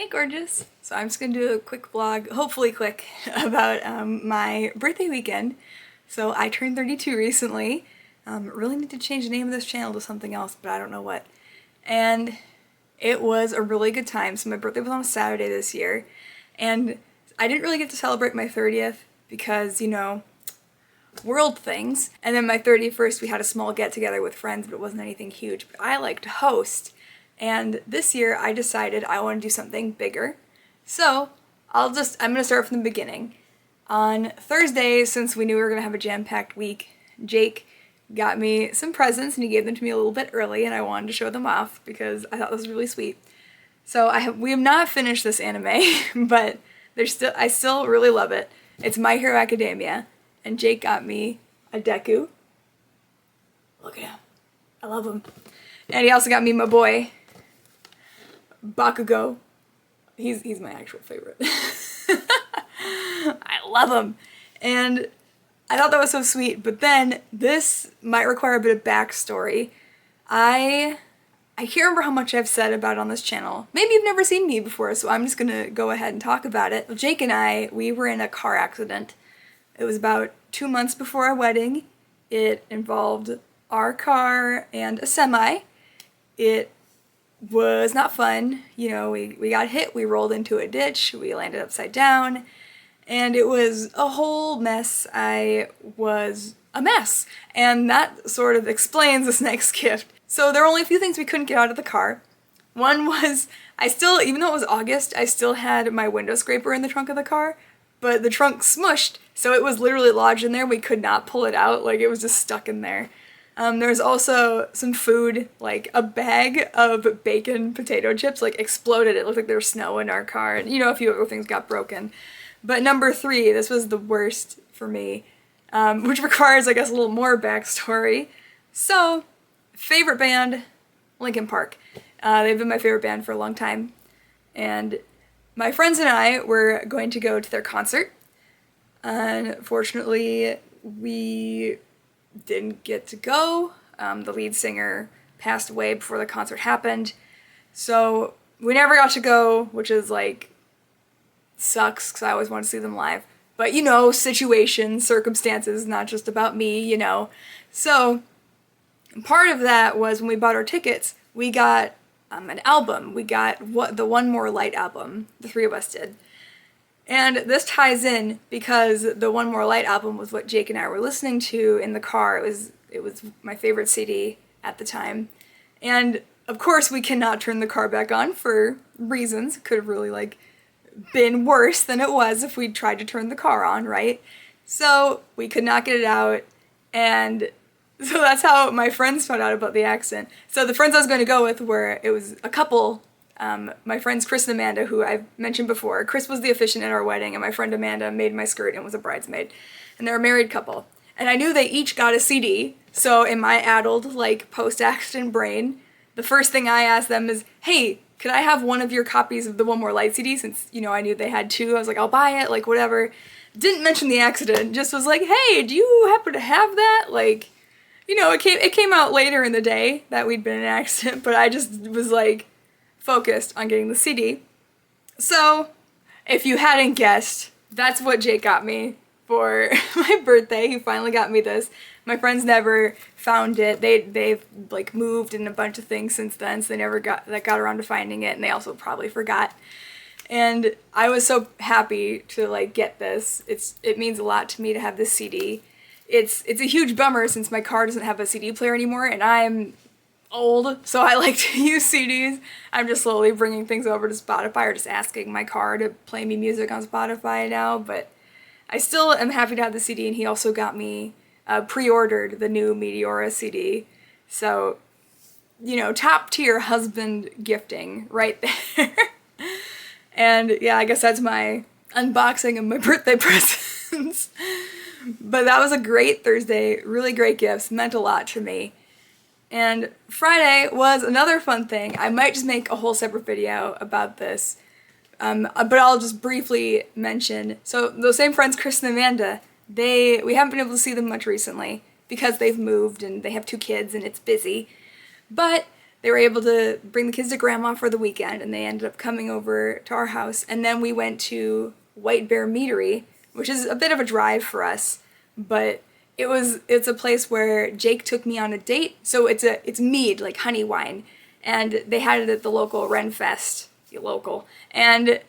Hey gorgeous! So I'm just gonna do a quick vlog, hopefully quick, about my birthday weekend. So I turned 32 recently. Really need to change the name of this channel to something else, but I don't know what. And it was a really good time. So my birthday was on a Saturday this year, and I didn't really get to celebrate my 30th because, you know, world things. And then my 31st we had a small get-together with friends, but it wasn't anything huge. But I like to host. And this year I decided I want to do something bigger. So I'm going to start from the beginning. On Thursday, since we knew we were going to have a jam-packed week, Jake got me some presents and he gave them to me a little bit early and I wanted to show them off because I thought this was really sweet. So we have not finished this anime, but I still really love it. It's My Hero Academia, and Jake got me a Deku. Look at him. I love him. And he also got me my boy, Bakugo. He's my actual favorite. I love him. And I thought that was so sweet, but then this might require a bit of backstory. I can't remember how much I've said about it on this channel. Maybe you've never seen me before, so I'm just gonna go ahead and talk about it. Jake and we were in a car accident. It was about 2 months before our wedding. It involved our car and a semi. It was not fun. You know, we got hit, we rolled into a ditch, we landed upside down, and it was a whole mess. I was a mess. And that sort of explains this next gift. So there were only a few things we couldn't get out of the car. One was, even though it was August, I still had my window scraper in the trunk of the car, but the trunk smushed, so it was literally lodged in there. We could not pull it out, like it was just stuck in there. There's also some food, like a bag of bacon potato chips, like exploded. It looked like there was snow in our car, and you know, a few other things got broken. But number 3, this was the worst for me, which requires, I guess, a little more backstory. So, favorite band, Linkin Park. They've been my favorite band for a long time, and my friends and I were going to go to their concert. Unfortunately, we didn't get to go. The lead singer passed away before the concert happened, so we never got to go, which is like sucks because I always want to see them live. But you know, situations, circumstances, not just about me, you know. So part of that was when we bought our tickets, we got an album. We got the One More Light album. The 3 of us did. And this ties in because the One More Light album was what Jake and I were listening to in the car. It was my favorite CD at the time. And of course we cannot turn the car back on for reasons. It could have really been worse than it was if we tried to turn the car on, right? So we could not get it out, and so that's how my friends found out about the accident. So the friends I was going to go with it was a couple. My friends Chris and Amanda, who I've mentioned before. Chris was the officiant at our wedding, and my friend Amanda made my skirt and was a bridesmaid. And they're a married couple. And I knew they each got a CD, so in my addled, post-accident brain, the first thing I asked them is, hey, could I have one of your copies of the One More Light CD, since, you know, I knew they had 2. I was like, I'll buy it, whatever. Didn't mention the accident, just was like, hey, do you happen to have that? You know, it came out later in the day that we'd been in an accident, but I just was, focused on getting the CD. So, if you hadn't guessed, that's what Jake got me for my birthday. He finally got me this. My friends never found it. They've moved and a bunch of things since then, so they never got around to finding it, and they also probably forgot. And I was so happy to get this. It means a lot to me to have this CD. It's a huge bummer since my car doesn't have a CD player anymore, and I'm old, so I like to use CDs. I'm just slowly bringing things over to Spotify or just asking my car to play me music on Spotify now, but I still am happy to have the CD, and he also got me pre-ordered the new Meadery CD. So, you know, top tier husband gifting right there. And yeah, I guess that's my unboxing of my birthday presents. But that was a great Thursday, really great gifts, meant a lot to me. And Friday was another fun thing. I might just make a whole separate video about this, but I'll just briefly mention. So those same friends, Chris and Amanda, we haven't been able to see them much recently because they've moved and they have 2 kids and it's busy. But they were able to bring the kids to grandma for the weekend, and they ended up coming over to our house. And then we went to White Bear Meadery, which is a bit of a drive for us, but it's a place where Jake took me on a date. So it's mead, like honey wine, and they had it at the local Renfest, local. And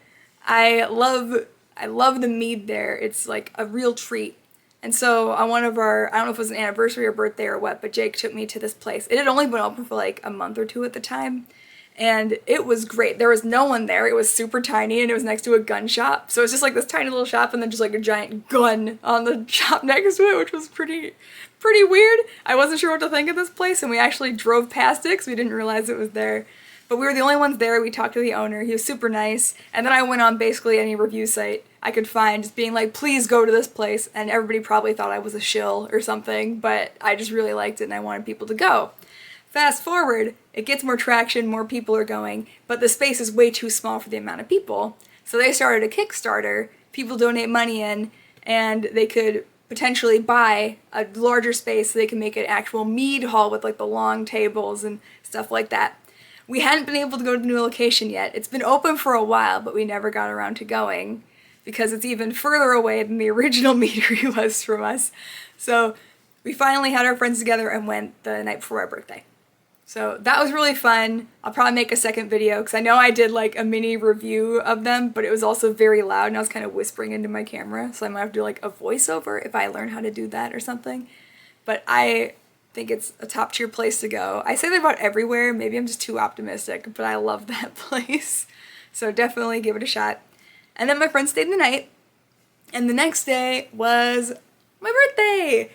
I love the mead there. It's like a real treat. And so on one of our, I don't know if it was an anniversary or birthday or what, but Jake took me to this place. It had only been open for like a month or two at the time, and it was great. There was no one there. It was super tiny, and it was next to a gun shop. So it's just like this tiny little shop, and then just like a giant gun on the shop next to it, which was pretty weird. I wasn't sure what to think of this place, and we actually drove past it because we didn't realize it was there. But we were the only ones there. We talked to the owner. He was super nice. And then I went on basically any review site I could find, just being like, please go to this place. And everybody probably thought I was a shill or something, but I just really liked it and I wanted people to go. Fast forward, it gets more traction, more people are going, but the space is way too small for the amount of people. So they started a Kickstarter. People donate money in, and they could potentially buy a larger space so they can make an actual mead hall with like the long tables and stuff like that. We hadn't been able to go to the new location yet. It's been open for a while, but we never got around to going because it's even further away than the original meadery was from us. So we finally had our friends together and went the night before our birthday. So that was really fun. I'll probably make a second video because I know I did like a mini review of them, but it was also very loud and I was kind of whispering into my camera. So I might have to do like a voiceover if I learn how to do that or something. But I think it's a top tier place to go. I say that about everywhere. Maybe I'm just too optimistic, but I love that place. So definitely give it a shot. And then my friends stayed the night, and the next day was my birthday.